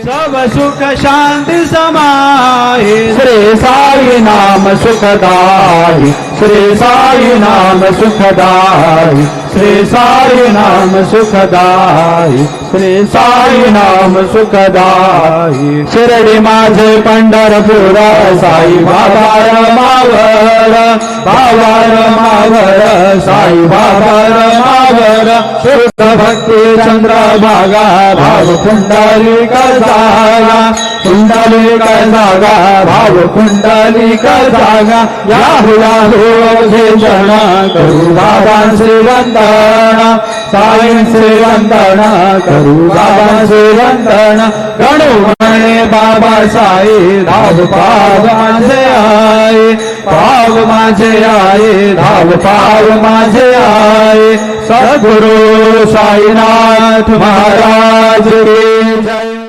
सब सुख शांती समाये श्री साई नाम सुखदाई श्री साई नाम सुखदाई श्री साई नाम सुखदाई श्री साई नाम सुखदाई शिर्डी माझे पंढरपूर साई बाबा रमावर बाबा रमावर साई बाबा रमावर शुद्ध भक्ती चंद्रभागा भाव कुंडलिक जागा कुंडलिक जागा भाव कुंडलिक जागा याहू याहू हे जन करू बाबांचे वंदना साईंचे वंदना करू बाबांचे वंदना गणू म्हणे बाबा साई धाव पाव माझे आहे पाव माझे आहे धाव पाव माझे आहे सद्गुरु साईनाथ महाराज की जय।